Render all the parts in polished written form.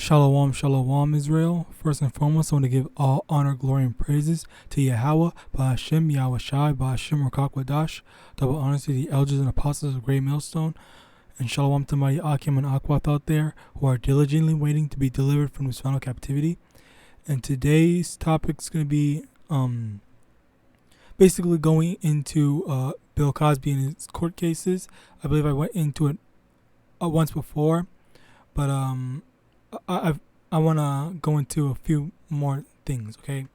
Shalom, shalom, Israel. First and foremost, I want to give all honor, glory, and praises to YAHAWAH, BAHASHIM, YAHAWASHI, BAHASHIM, RICANS. Double honors to the elders and apostles of Great Millstone. And shalom to my Akim and Akwat out there who are diligently waiting to be delivered from this final captivity. And today's topic is going to be basically going into Bill Cosby and his court cases. I believe I went into it once before, but I want to go into a few more things, okay?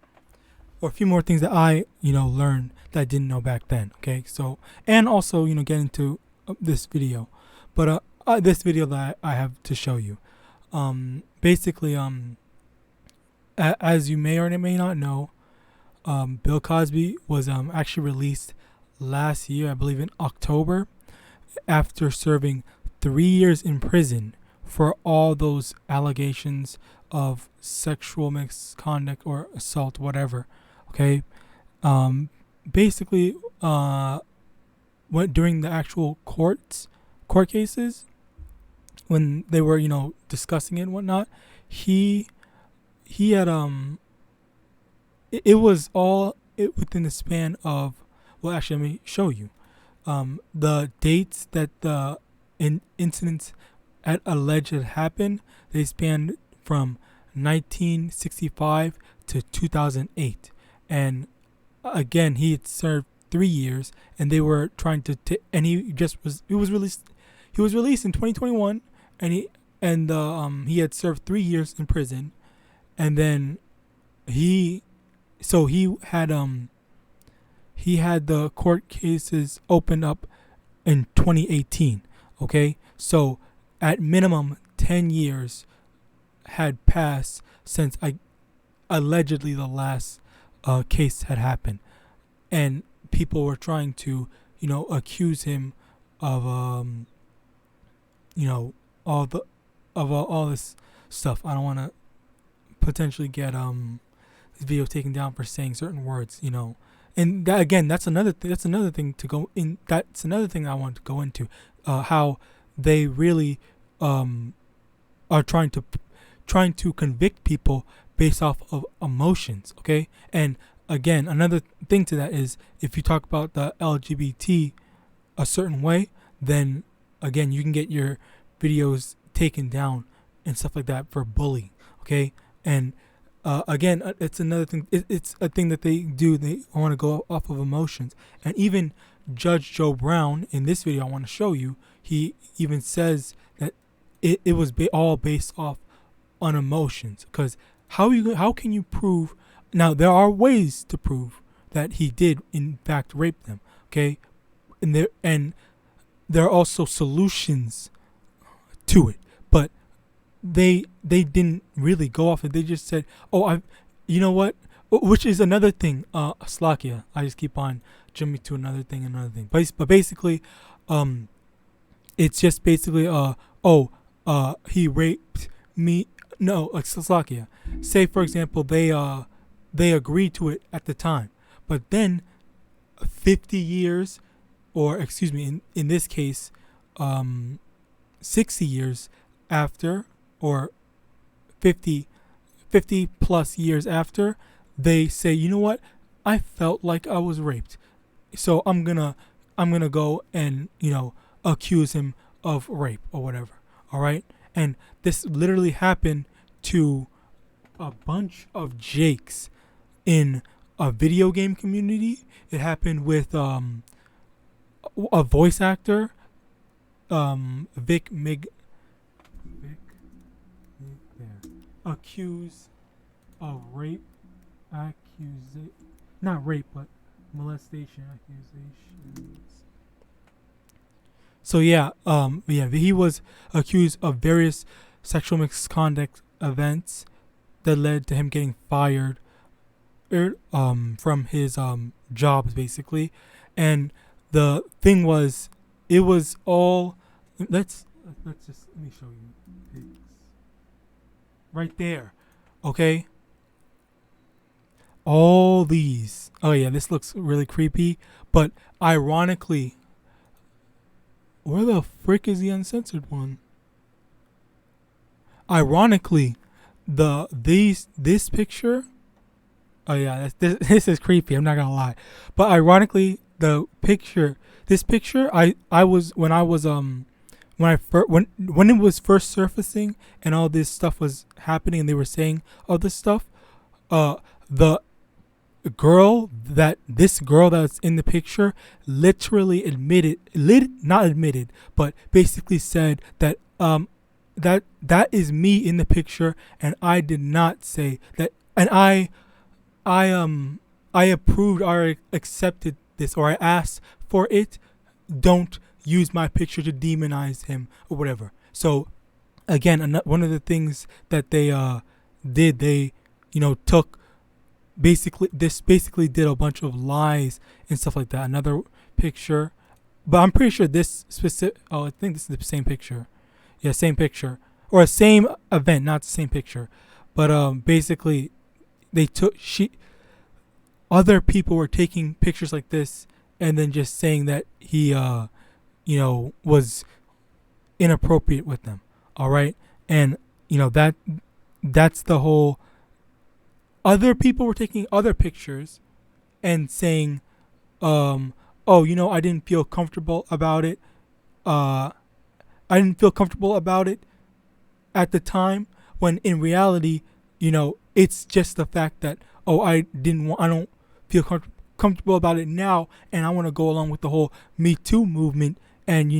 Or a few more things that I, learned that I didn't know back then, okay? So, and also, get into this video. But this video that I have to show you. Basically, as you may or may not know, Bill Cosby was actually released last year, I believe in October, after serving 3 years in prison for all those allegations of sexual misconduct or assault, whatever. Okay, basically, during the actual court cases, when they were discussing it and whatnot, he had it was all within the span of, well, actually, let me show you the dates that the incidents alleged had happened. They spanned from 1965 to 2008, and again, he had served 3 years, and they were trying to and he was released in 2021, and he had served 3 years in prison, and then he had the court cases opened up in 2018. Okay, so at minimum 10 years had passed since allegedly the last case had happened, and people were trying to accuse him of all this stuff. I don't want to potentially get this video taken down for saying certain words, and that, again, that's another thing to go in. That's another thing I want to go into, how they really are trying to convict people based off of emotions. Okay, and again, another thing to that is, if you talk about the LGBT a certain way, then again, you can get your videos taken down and stuff like that for bullying. Okay, and again, it's another thing. It's a thing that they do. They want to go off of emotions. And even Judge Joe Brown, in this video I want to show you, he even says that it was all based off on emotions. Because how can you prove? Now, there are ways to prove that he did in fact rape them. Okay, and there are also solutions to it, but they didn't really go off it. They just said, "Oh, you know what?" Which is another thing. Slakia. I just keep on jumping to another thing. But basically, it's just basically, he raped me. No, Slakia. Say, for example, they agreed to it at the time, but then 50 years, or excuse me, in this case, 60 years after, or 50 plus years after, they say, you know what, I felt like I was raped, so I'm gonna go and accuse him of rape or whatever. All right, and this literally happened to a bunch of Jakes in a video game community. It happened with a voice actor, Vic accused of rape not rape, but molestation accusations. So he was accused of various sexual misconduct events that led to him getting fired from his jobs, basically. And the thing was, it was all, let me show you pics right there. Okay, all these, oh yeah, this looks really creepy, but ironically, where the frick is the uncensored one? Ironically, this picture. Oh yeah, this is creepy. I'm not gonna lie, but ironically, this picture, I was when I was when it was first surfacing and all this stuff was happening and they were saying all this stuff, the this girl that's in the picture literally not admitted, but basically said that that is me in the picture, and I did not say that, and I approved or accepted this, or I asked for it. Don't use my picture to demonize him or whatever. So again, one of the things that they did, they took basically did a bunch of lies and stuff like that. Another picture, but I'm pretty sure this specific. Oh, I think this is the same picture. Yeah, same picture or same event, not the same picture. But basically, other people were taking pictures like this and then just saying that he was inappropriate with them. All right, and that's the whole. Other people were taking other pictures and saying, oh, I didn't feel comfortable about it. I didn't feel comfortable about it at the time, when in reality, it's just the fact that, oh, I don't feel comfortable about it now, and I want to go along with the whole Me Too movement and,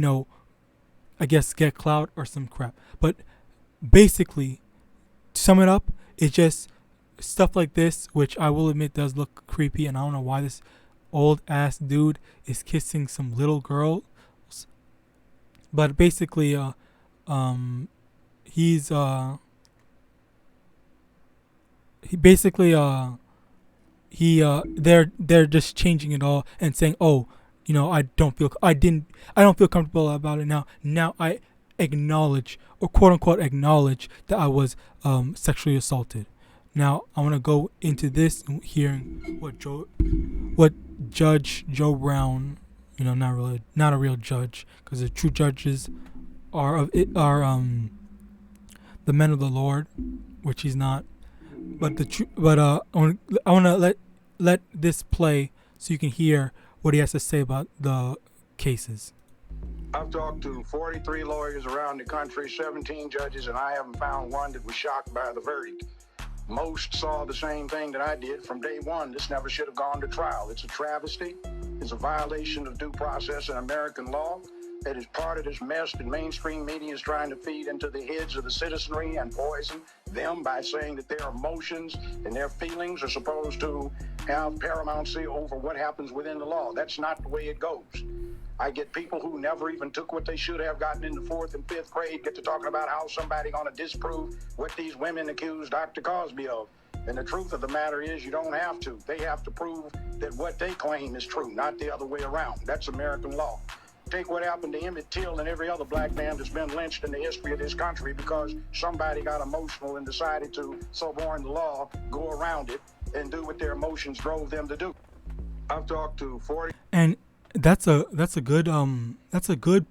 I guess get clout or some crap. But basically, to sum it up, it's just stuff like this, which I will admit does look creepy, and I don't know why this old ass dude is kissing some little girls. But basically, they're just changing it all and saying, oh, I don't feel comfortable about it now. Now I acknowledge, or quote unquote acknowledge, that I was sexually assaulted. Now I want to go into this and hearing what Judge Joe Brown, not a real judge, because the true judges are the men of the Lord, which he's not. But I want to let this play so you can hear what he has to say about the cases. I've talked to 43 lawyers around the country, 17 judges, and I haven't found one that was shocked by the verdict. Most saw the same thing that I did from day one. This never should have gone to trial. It's a travesty. It's a violation of due process and American law. It is part of this mess that mainstream media is trying to feed into the heads of the citizenry and poison them by saying that their emotions and their feelings are supposed to have paramountcy over what happens within the law. That's not the way it goes. I get people who never even took what they should have gotten in the 4th and 5th grade get to talking about how somebody going to disprove what these women accused Dr. Cosby of. And the truth of the matter is, you don't have to. They have to prove that what they claim is true, not the other way around. That's American law. Take what happened to Emmett Till and every other black man that's been lynched in the history of this country because somebody got emotional and decided to suborn the law, go around it, and do what their emotions drove them to do. I've talked to 40... And that's a good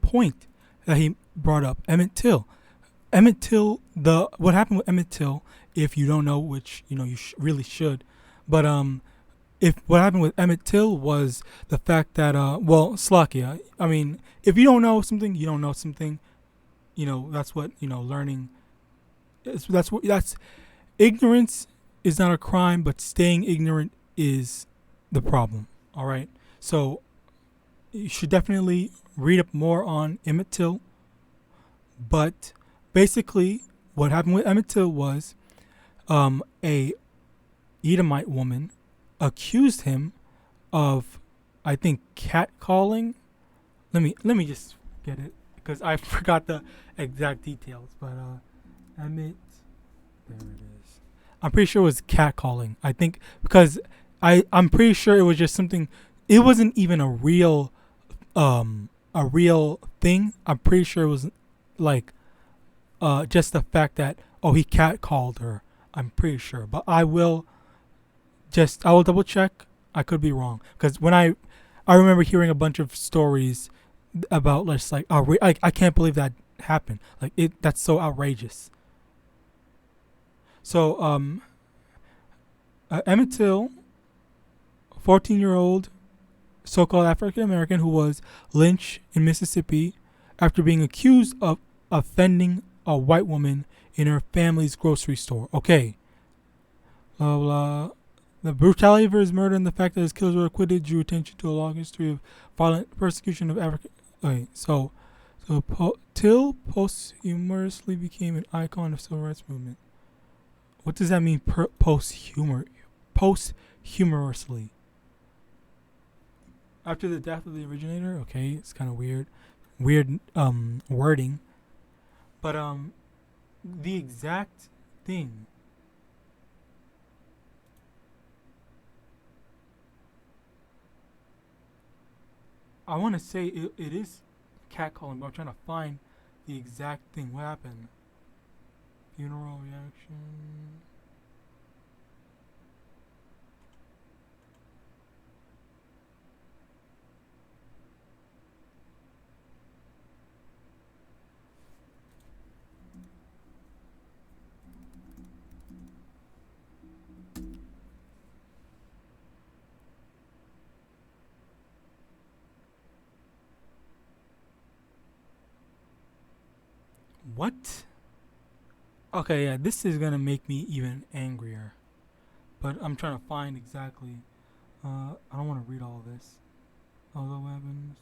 point that he brought up. Emmett Till. What happened with Emmett Till, if you don't know, which you really should, but if what happened with Emmett Till was the fact that Slakia, I mean, if you don't know something, you don't know something. That's what learning. That's ignorance is not a crime, but staying ignorant is the problem. All right, so you should definitely read up more on Emmett Till. But basically, what happened with Emmett Till was a Edomite woman accused him of, I think, catcalling. Let me just get it because I forgot the exact details. But Emmett, there it is. I'm pretty sure it was catcalling. I think because I'm pretty sure it was just something. It wasn't even a real thing. I'm pretty sure it was like just the fact that he catcalled her. I'm pretty sure, but I will double check. I could be wrong because when I remember hearing a bunch of stories about just like I can't believe that happened. Like that's so outrageous. So Emmett Till, 14-year-old so-called African American who was lynched in Mississippi after being accused of offending a white woman in her family's grocery store. Okay. The brutality of his murder and the fact that his killers were acquitted drew attention to a long history of violent persecution of African. Okay, so Till posthumously became an icon of civil rights movement. What does that mean? Posthumously. After the death of the originator. Okay, it's kind of weird wording, but the exact thing. I want to say it is catcalling, but I'm trying to find the exact thing. What happened? Funeral reaction. What? Okay, yeah, this is gonna make me even angrier. But I'm trying to find exactly. I don't want to read all this. Although weapons.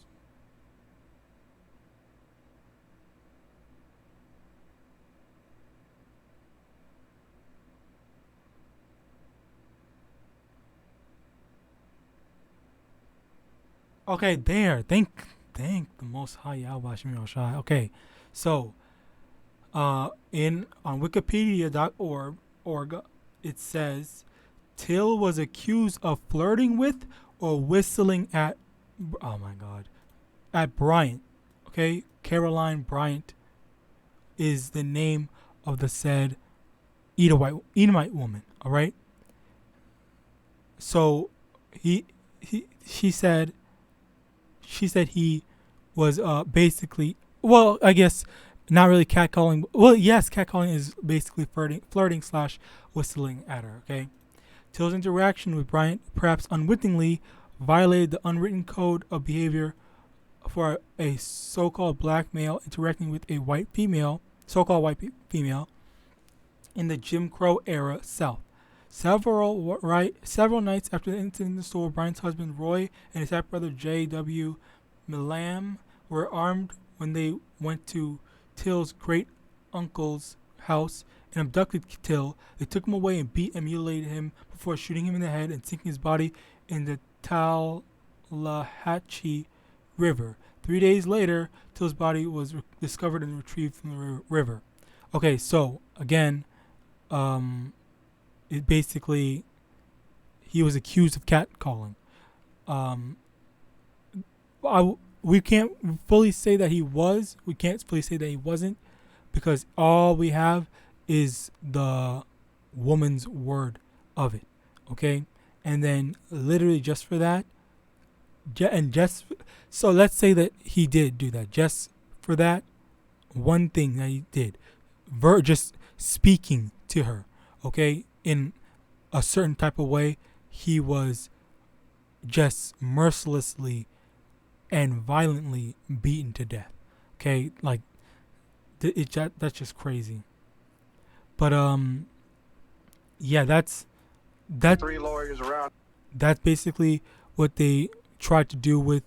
Okay, there. Thank the Most High YAHAWASHI. Okay, so on wikipedia.org it says Till was accused of flirting with or whistling at Bryant. Okay, Caroline Bryant is the name of the said Edomite woman. All right. So she said he was basically, well, I guess not really catcalling. Well, yes, catcalling is basically flirting / whistling at her. Okay. Till's interaction with Bryant, perhaps unwittingly, violated the unwritten code of behavior for a so-called black male interacting with a white female, so-called white female, in the Jim Crow era South. Several nights after the incident in the store, Bryant's husband Roy and his half-brother J.W. Milam were armed when they went to Till's great-uncle's house and abducted Till. They took him away and beat and mutilated him before shooting him in the head and sinking his body in the Tallahatchie River. 3 days later, Till's body was discovered and retrieved from the river. Okay, so again, it basically, he was accused of catcalling. We can't fully say that he was. We can't fully say that he wasn't, because all we have is the woman's word of it. Okay, and then literally just for that, so let's say that he did do that. Just for that one thing that he did, just speaking to her, okay, in a certain type of way, he was just mercilessly and violently beaten to death. Okay, like that's just crazy. But yeah, that's 3 lawyers around. That's basically what they tried to do with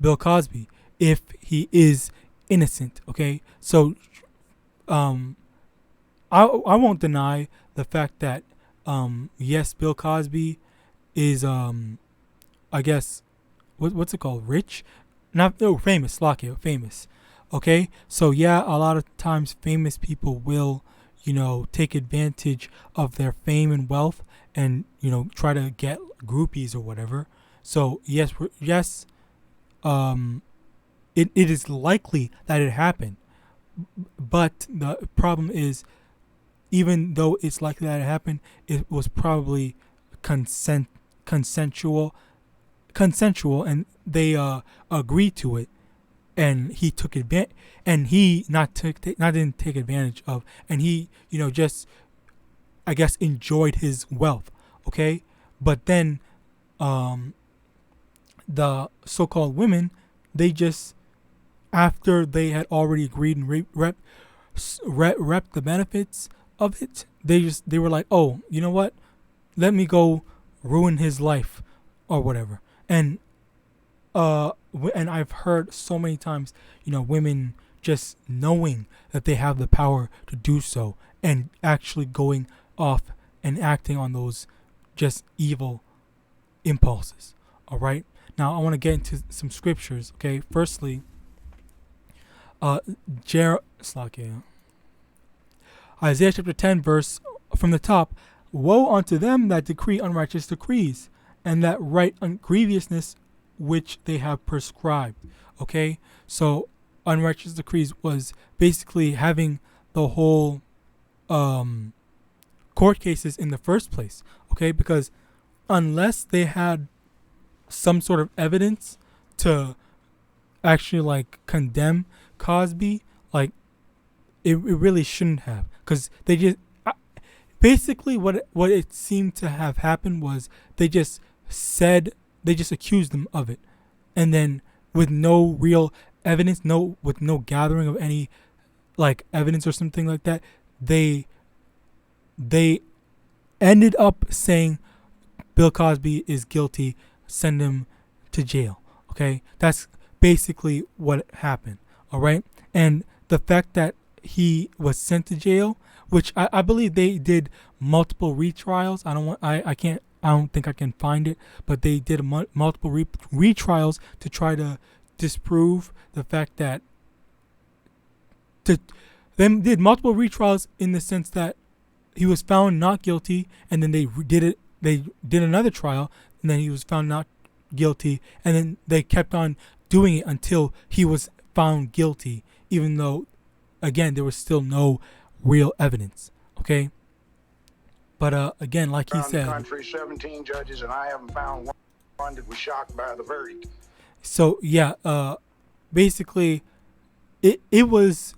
Bill Cosby, if he is innocent. Okay, so I won't deny the fact that yes, Bill Cosby is I guess what's it called, rich, famous, famous. Okay, so yeah, a lot of times famous people will, take advantage of their fame and wealth and, try to get groupies or whatever. So yes, it is likely that it happened. But the problem is, even though it's likely that it happened, it was probably consensual, and they agreed to it, and he took advantage, and he didn't take advantage of, and he just I guess, enjoyed his wealth. Okay, but then the so-called women, they just, after they had already agreed and rep the benefits of it, they were like, oh, you know what, let me go ruin his life or whatever. And I've heard so many times, women just knowing that they have the power to do so and actually going off and acting on those just evil impulses. All right, now I want to get into some scriptures. Okay, firstly, Isaiah chapter 10 verse from the top. Woe unto them that decree unrighteous decrees, and that write grievousness which they have prescribed. Okay, so unrighteous decrees was basically having the whole court cases in the first place. Okay, because unless they had some sort of evidence to actually like condemn Cosby, like it really shouldn't have, because they just basically what it seemed to have happened was they just accused them of it, and then with no real evidence, with no gathering of any like evidence or something like that, they ended up saying Bill Cosby is guilty, send him to jail. Okay, that's basically what happened. All right, and the fact that he was sent to jail, which I believe they did multiple retrials. I don't think I can find it, but they did multiple retrials to try to disprove the fact that them did multiple retrials in the sense that he was found not guilty, and then they did another trial, and then he was found not guilty, and then they kept on doing it until he was found guilty, even though, again, there was still no real evidence. Okay, but again, like he said, around the country, 17 judges, and I haven't found one that was shocked by the verdict. So yeah, basically, it was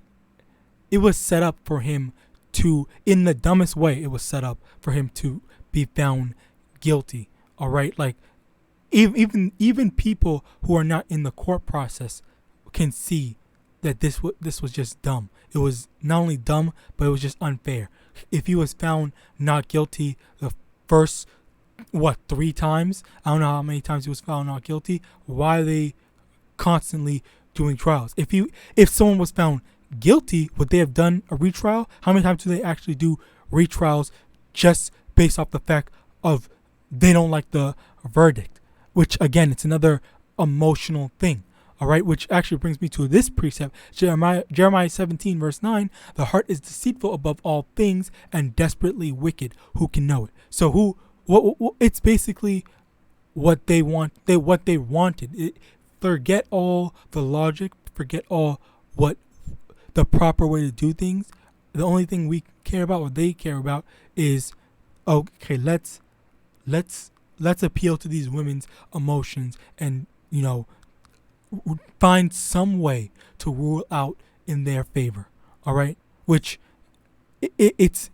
set up for him to, in the dumbest way, it was set up for him to be found guilty. All right, like even people who are not in the court process can see that this was just dumb. It was not only dumb, but it was just unfair. If he was found not guilty the first 3 times, I don't know how many times he was found not guilty, why are they constantly doing trials? If someone was found guilty, would they have done a retrial? How many times do they actually do retrials just based off the fact of they don't like the verdict? Which, again, it's another emotional thing. All right, which actually brings me to this precept, Jeremiah 17 verse 9. The heart is deceitful above all things and desperately wicked. Who can know it? So it's basically what they want. What they wanted. Forget all the logic. Forget all what the proper way to do things. The only thing we care about, or they care about, is okay. Let's appeal to these women's emotions and find some way to rule out in their favor. All right, which it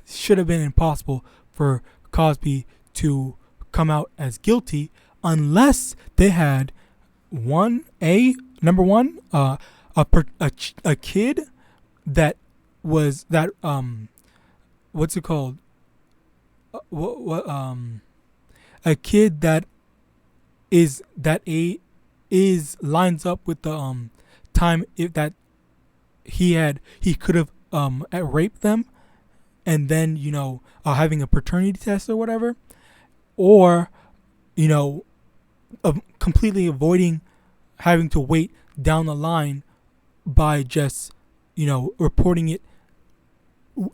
should have been impossible for Cosby to come out as guilty unless they had number one a kid that was that what's it called a kid that lines up with the time that he could have raped them, and then having a paternity test or whatever, or completely avoiding having to wait down the line by just reporting it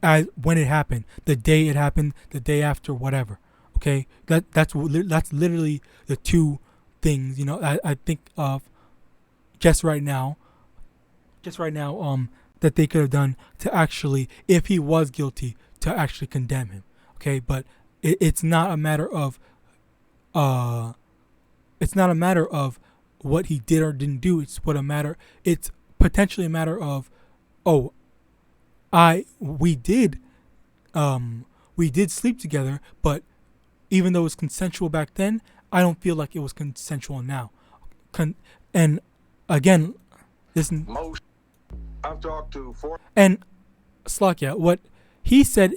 as when it happened, the day it happened, the day after, whatever. Okay, that's literally the two things I think of just right now that they could have done to actually, if he was guilty, to actually condemn him. Okay, but it's not a matter of what he did or didn't do. It's potentially a matter of we did we did sleep together, but even though it was consensual back then, I don't feel like it was consensual now. And again, listen. Most I've talked to four. And Slakia, what he said,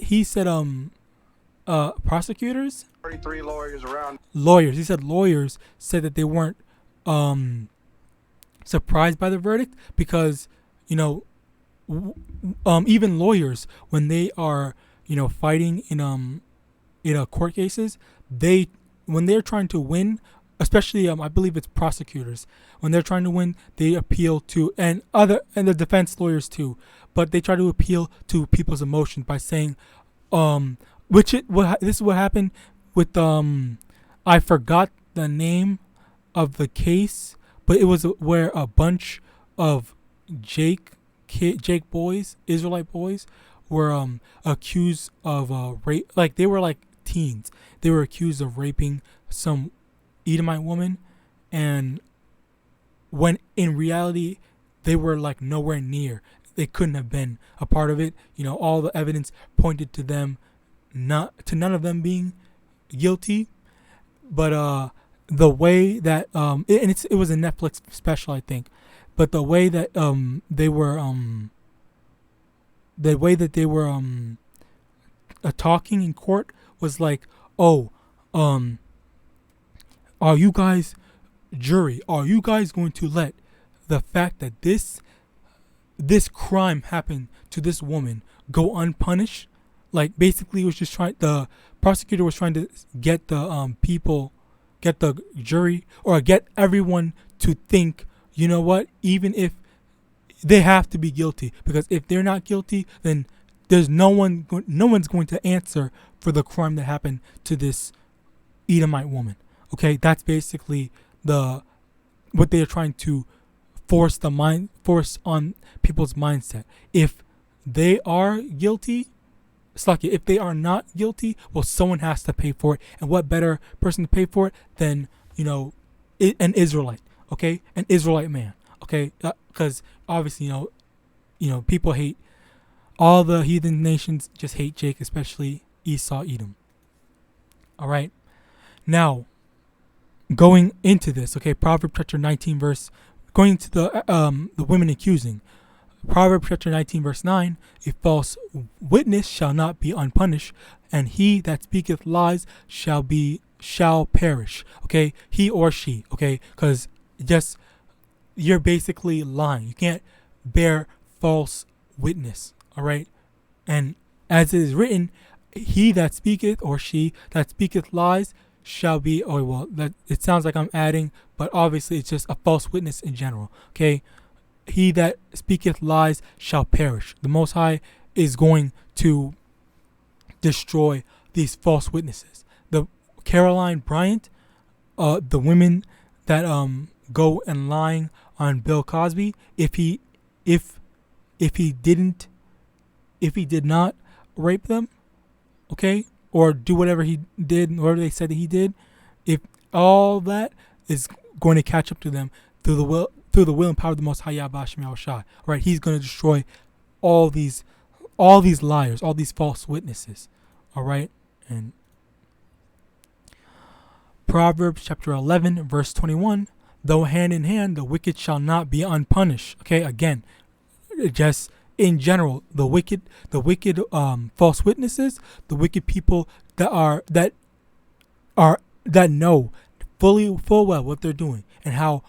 prosecutors, 43 lawyers around. lawyers. He said lawyers said that they weren't surprised by the verdict because, you know, even lawyers, when they are, you know, fighting in court cases, when they're trying to win, especially I believe it's prosecutors, when they're trying to win, they appeal to and the defense lawyers too, but they try to appeal to people's emotions by saying, this is what happened with I forgot the name of the case, but it was where a bunch of Jake boys, Israelite boys, were accused of rape. Like they were like teens. They were accused of raping some Edomite woman, and when in reality they were like nowhere near. They couldn't have been a part of it. You know, all the evidence pointed to them, none of them being guilty. But the way that it was a Netflix special, I think. But the way that they were talking in court was like, are you guys, jury, are you guys going to let the fact that this crime happened to this woman go unpunished? Like basically, it was just the prosecutor was trying to get the get the jury or get everyone to think, you know what, even if they have to be guilty, because if they're not guilty, then there's no one's going to answer for the crime that happened to this Edomite woman. Okay, that's basically what they are trying to force on people's mindset. If they are guilty, if they are not guilty, well, someone has to pay for it, and what better person to pay for it than, you know, an Israelite? Okay, an Israelite man. Okay, because obviously, you know, people hate all the heathen nations. Just hate Jake, especially Esau, Edom. All right, now going into this, okay, Proverbs chapter 19 verse, going to the women accusing. Proverbs chapter 19 verse 9, a false witness shall not be unpunished, and he that speaketh lies shall perish. Okay, he or she. Okay, because just you're basically lying. You can't bear false witness. All right, and as it is written, he that speaketh or she that speaketh lies shall be. Oh well, that it sounds like I'm adding, but obviously it's just a false witness in general. Okay. He that speaketh lies shall perish. The Most High is going to destroy these false witnesses. The Caroline Bryant, the women that go and lying on Bill Cosby, if he did not rape them, okay, or do whatever he did, whatever they said that he did, if all that is going to catch up to them through the will and power of the Most High YAHAWASHI. Right, he's going to destroy all these liars, all these false witnesses. All right, and Proverbs chapter 11 verse 21, though hand in hand the wicked shall not be unpunished. Okay, again, just in general, the wicked false witnesses, the wicked people that know full well what they're doing and how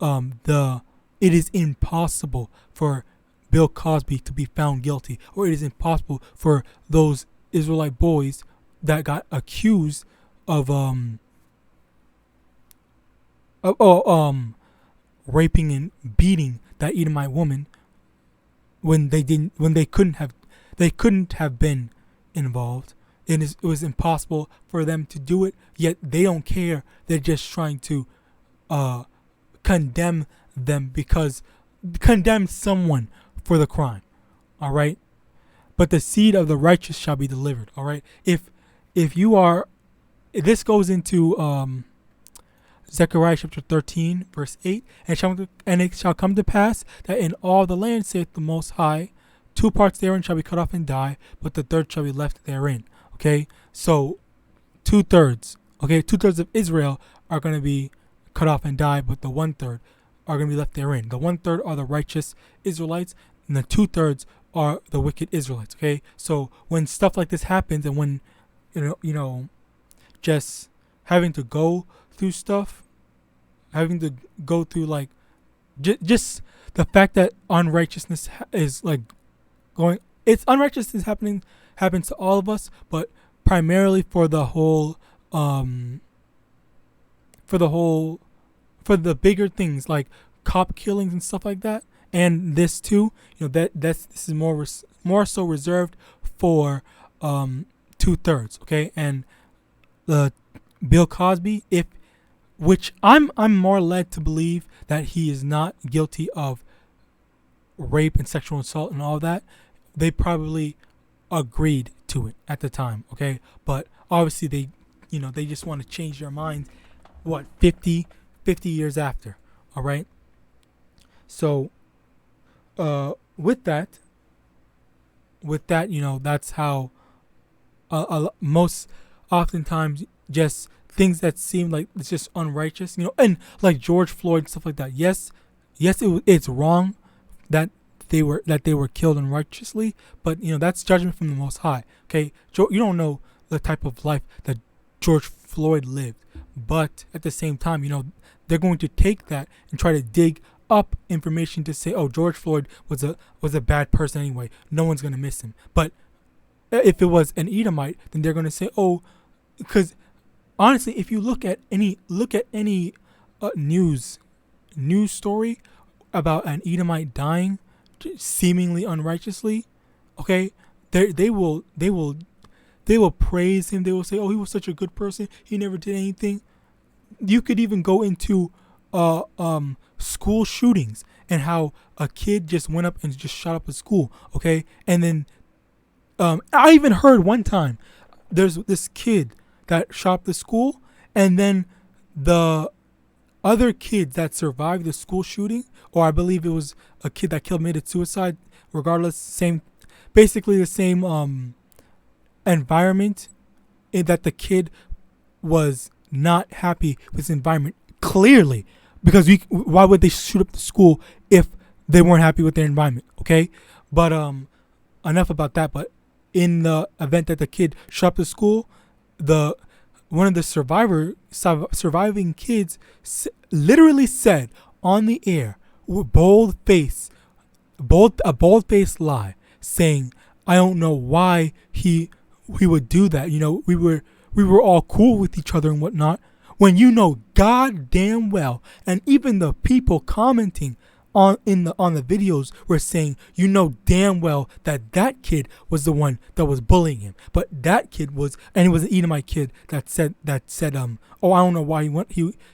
it is impossible for Bill Cosby to be found guilty, or it is impossible for those Israelite boys that got accused of raping and beating that Edomite woman when they couldn't have been involved. It was impossible for them to do it, yet they don't care. They're just trying to condemn someone for the crime. All right, but the seed of the righteous shall be delivered. All right, if you are, this goes into Zechariah chapter 13 verse 8, and it shall come to pass that in all the land, saith the Most High, 2 parts therein shall be cut off and die, but the third shall be left therein. Okay, so 2/3. Okay, 2/3 of Israel are going to be cut off and die, but the 1/3 are going to be left therein. The 1/3 are the righteous Israelites, and the 2/3 are the wicked Israelites. Okay, so when stuff like this happens, and when just having to go through stuff, having to go through like just the fact that unrighteousness is like going, it's unrighteousness happens to all of us, but primarily for the bigger things like cop killings and stuff like that, and this too. This is more so reserved for 2/3. Okay, and the Bill Cosby, which I'm more led to believe that he is not guilty of rape and sexual assault and all that. They probably agreed to it at the time, okay? But obviously they just want to change their minds 50 years after, all right? So with that, that's how most oftentimes just things that seem like it's just unrighteous, and like George Floyd and stuff like that. Yes, it's wrong that they were killed unrighteously, but that's judgment from the Most High. Okay, you don't know the type of life that George Floyd lived, but at the same time, they're going to take that and try to dig up information to say, oh, George Floyd was a bad person anyway. No one's gonna miss him. But if it was an Edomite, then they're gonna say, oh, because honestly, if you look at any news story about an Edomite dying seemingly unrighteously, okay, they will praise him. They will say, oh, he was such a good person, he never did anything. You could even go into school shootings and how a kid just went up and just shot up a school, okay? And then I even heard one time there's this kid that shot up the school, and then the other kids that survived the school shooting, or I believe it was a kid that committed suicide, regardless, basically the same environment, in that the kid was not happy with his environment, clearly, because why would they shoot up the school if they weren't happy with their environment, okay? But enough about that. But in the event that the kid shot up the school, one of the surviving kids literally said on the air, with a bold-faced lie, saying, I don't know why he would do that. We were all cool with each other and whatnot, when goddamn well, and even the people commenting on the videos were saying, damn well that kid was the one that was bullying him. But that kid was, and it was an Edomite kid that said oh, I don't know why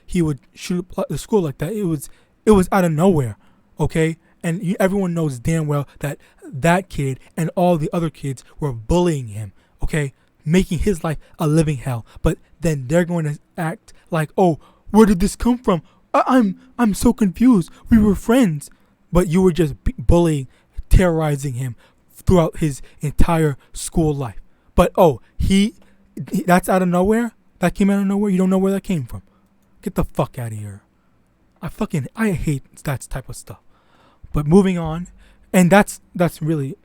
he would shoot up the school like that. It was out of nowhere, okay? And everyone knows damn well that kid and all the other kids were bullying him, okay, making his life a living hell. But then they're going to act like, oh, where did this come from? I'm so confused. We were friends, but you were just bullying, terrorizing him throughout his entire school life. But oh, that's out of nowhere. That came out of nowhere. You don't know where that came from. Get the fuck out of here. I hate that type of stuff. But moving on, and that's really,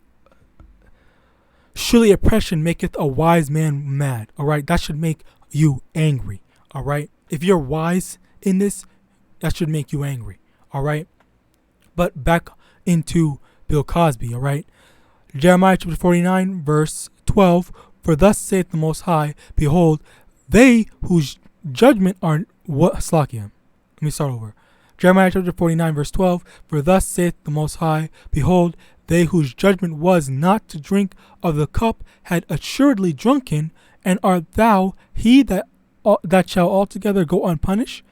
surely oppression maketh a wise man mad. All right, that should make you angry. All right, if you're wise in this, that should make you angry, all right? But back into Bill Cosby, all right? Jeremiah chapter 49, verse 12, for thus saith the Most High, behold, they whose judgment are what? Slakia. Let me start over. Jeremiah chapter 49, verse 12, for thus saith the Most High, behold, they whose judgment was not to drink of the cup had assuredly drunken, and art thou he that shall altogether go unpunished?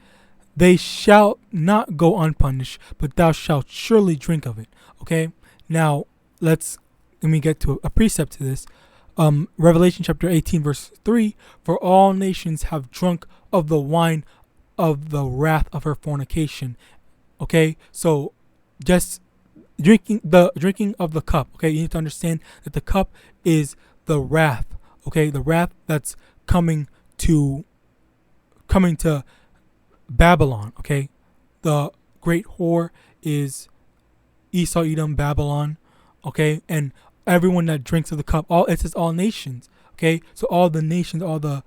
They shall not go unpunished, but thou shalt surely drink of it. Okay? Now, let me get to a precept to this. Revelation chapter 18, verse 3, for all nations have drunk of the wine of the wrath of her fornication. Okay? So, just drinking of the cup. Okay, you need to understand that the cup is the wrath. Okay, the wrath that's coming to Babylon. Okay, the great whore is Esau, Edom, Babylon. Okay, and everyone that drinks of the cup, it says all nations. Okay, so all the nations, all the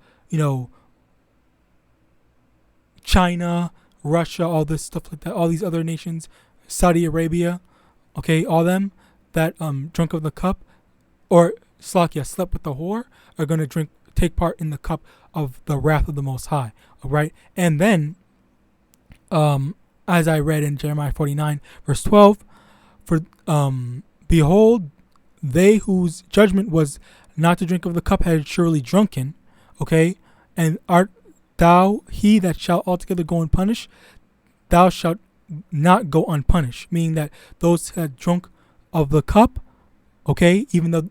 China, Russia, all this stuff like that, all these other nations, Saudi Arabia, okay, all them that drunk of the cup, or Slakia, slept with the whore, are gonna take part in the cup of the wrath of the Most High. All right, and then, as I read in Jeremiah 49 verse 12, for behold, they whose judgment was not to drink of the cup had surely drunken. Okay, and art thou he that shall altogether go unpunished? Thou shalt not go unpunished. Meaning that those that had drunk of the cup, okay, even though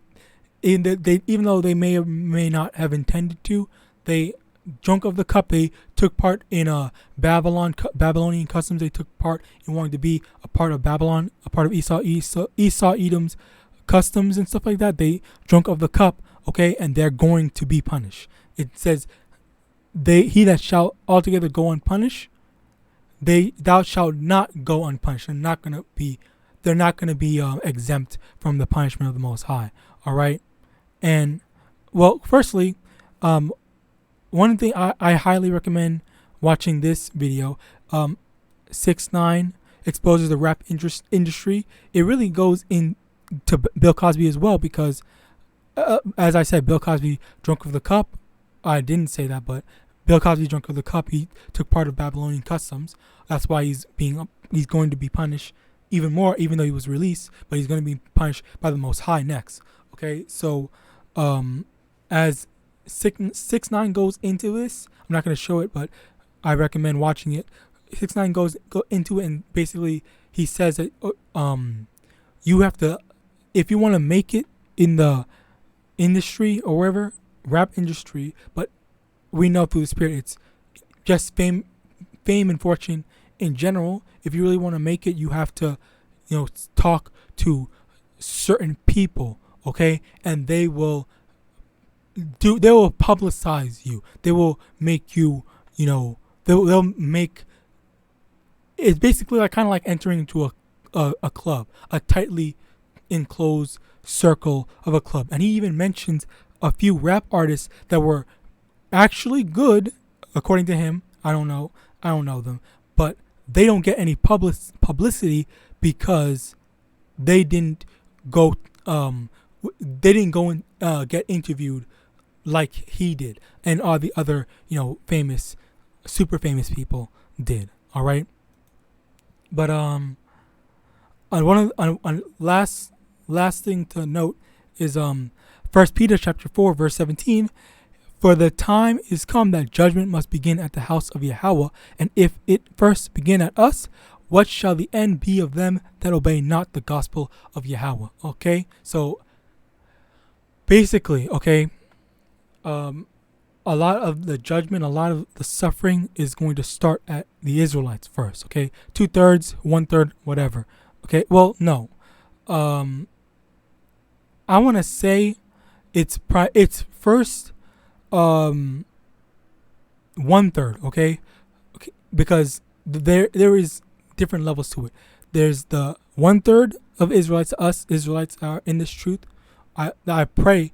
they may or may not have intended to, they drunk of the cup. They took part in Babylonian customs. They took part in wanting to be a part of Babylon, a part of Esau, Edom's customs and stuff like that. They drunk of the cup, okay, and they're going to be punished. It says, he that shall altogether go unpunished, thou shalt not go unpunished. They're not gonna be exempt from the punishment of the Most High. All right, and well, firstly, one thing I highly recommend watching this video. 6ix9ine exposes the rap industry. It really goes into Bill Cosby as well, because as I said, Bill Cosby drunk of the cup. I didn't say that, but Bill Cosby drunk of the cup. He took part of Babylonian customs. That's why he's going to be punished even more, even though he was released. But he's going to be punished by the Most High next. Okay, so as 6ix9ine goes into this, I'm not going to show it, but I recommend watching it. 6ix9ine go into it, and basically he says that you have to, if you want to make it in the industry or wherever, rap industry, but we know through the Spirit it's just fame and fortune in general. If you really want to make it, you have to talk to certain people, okay, and they will publicize you. They will make you, they'll make, it's basically like kind of like entering into a club, a tightly enclosed circle of a club. And he even mentions a few rap artists that were actually good, according to him. I don't know them, but they don't get any publicity because they didn't go and get interviewed like he did, and all the other super famous people did. All right, but last thing to note is 1 Peter chapter 4 verse 17. For the time is come that judgment must begin at the house of Yahawah, and if it first begin at us, what shall the end be of them that obey not the gospel of Yahawah? Okay, so basically, okay, a lot of the judgment, a lot of the suffering is going to start at the Israelites first. Okay, 2/3, 1/3, whatever. Okay, well, no, I want to say it's first 1/3, okay, because there is different levels to it. There's the 1/3 of Israelites. Us Israelites are in this truth. I pray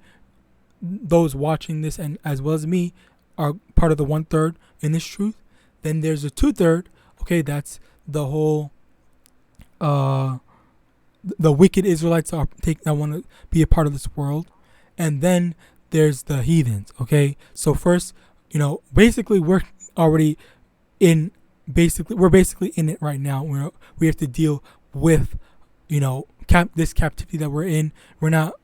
those watching this, and as well as me, are part of the 1/3 in this truth. Then there's the 2/3. Okay, that's the whole the wicked Israelites that want to be a part of this world, and then there's the heathens. Okay, so first, basically we're already in. We're basically in it right now. We have to deal with, this captivity that we're in. We're not.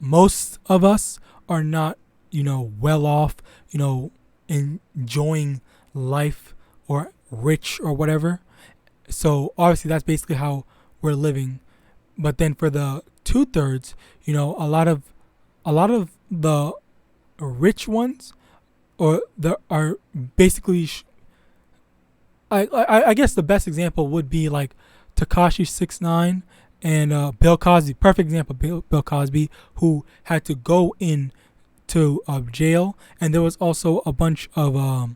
Most of us are not, well off, enjoying life or rich or whatever. So obviously that's basically how we're living. But then for the 2/3, a lot of the rich ones, are basically. I guess the best example would be like Takashi 6ix9ine and Bill Cosby. Perfect example. Bill Cosby, who had to go in to jail, and there was also a bunch of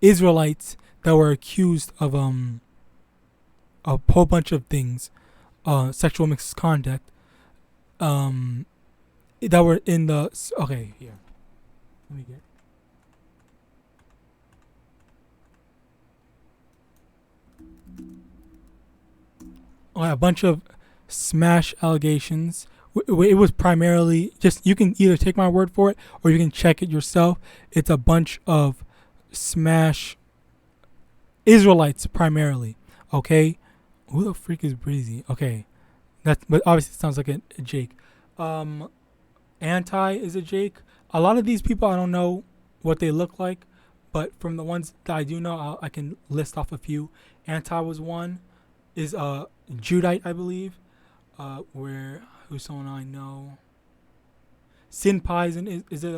Israelites that were accused of a whole bunch of things, sexual misconduct, that were in the. Okay, here. Let me get. A bunch of smash allegations. It was primarily just, you can either take my word for it or you can check it yourself. It's a bunch of smash Israelites primarily. Okay, who the freak is Breezy? Okay, but obviously it sounds like a Jake. Anti is a Jake. A lot of these people I don't know what they look like, but from the ones that I do know, I can list off a few. Anti was one. Is Judite, I believe. Who's someone I know? Sin Pies is it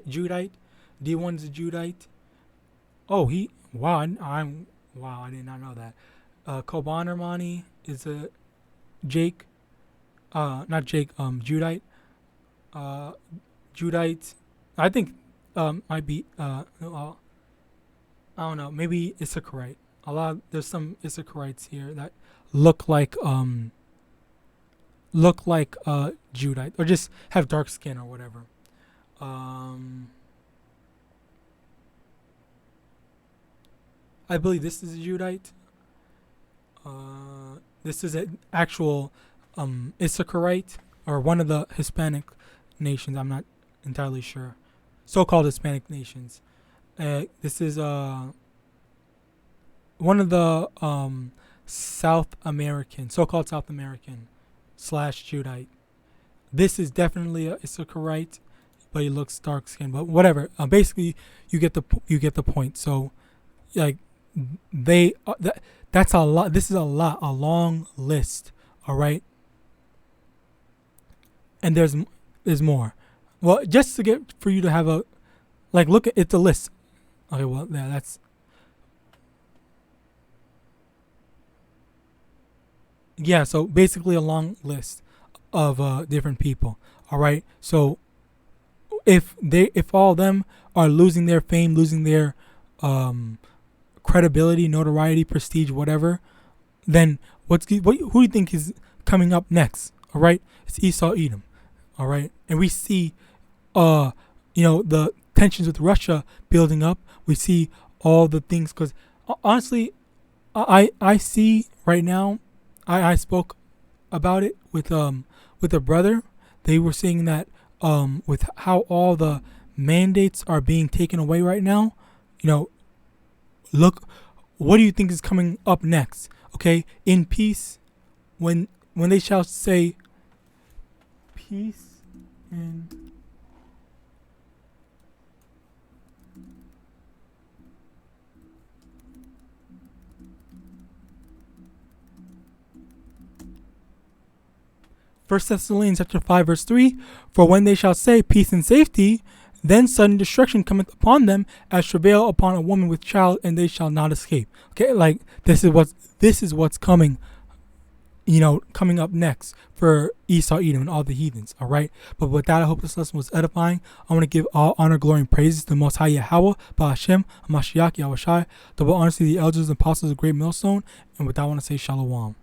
Judite? D1 is a Judite. Oh, I did not know that. Koban Armani is a Jake. Not Jake. Judite. Judite. I think might be I don't know. Maybe Issacharite. There's some Issacharites here that look like Judite, or just have dark skin or whatever. I believe this is a Judite. This is an actual Issacharite, or one of the Hispanic nations. I'm not entirely sure. So-called Hispanic nations. This is one of the South American, so-called South American / Judite. This is definitely a Issacharite, but he looks dark skinned. But whatever. Basically, you get the point. So, like, that's a lot. This is a long list. All right. And there's more. Well, just to get for you to have a, like, look at it's a list. Okay. Well, yeah, that's. Yeah, so basically a long list of different people. All right. So if all of them are losing their fame, losing their credibility, notoriety, prestige, whatever, then who do you think is coming up next? All right, it's Esau Edom. All right, and we see the tensions with Russia building up. We see all the things, because honestly, I see right now. I spoke about it with a brother. They were saying that with how all the mandates are being taken away right now, look, what do you think is coming up next? Okay, in peace, when they shall say peace and 1 Thessalonians chapter 5 verse 3, for when they shall say peace and safety, then sudden destruction cometh upon them as travail upon a woman with child, and they shall not escape. Okay, like this is what's coming, coming up next for Esau, Edom, and all the heathens. All right, but with that, I hope this lesson was edifying. I want to give all honor, glory, and praises to the Most High YAHAWAH, BaHashem, HaMashiach, YAHAWASHI, double honor to the elders and apostles of Great Millstone, and with that, I want to say Shalom.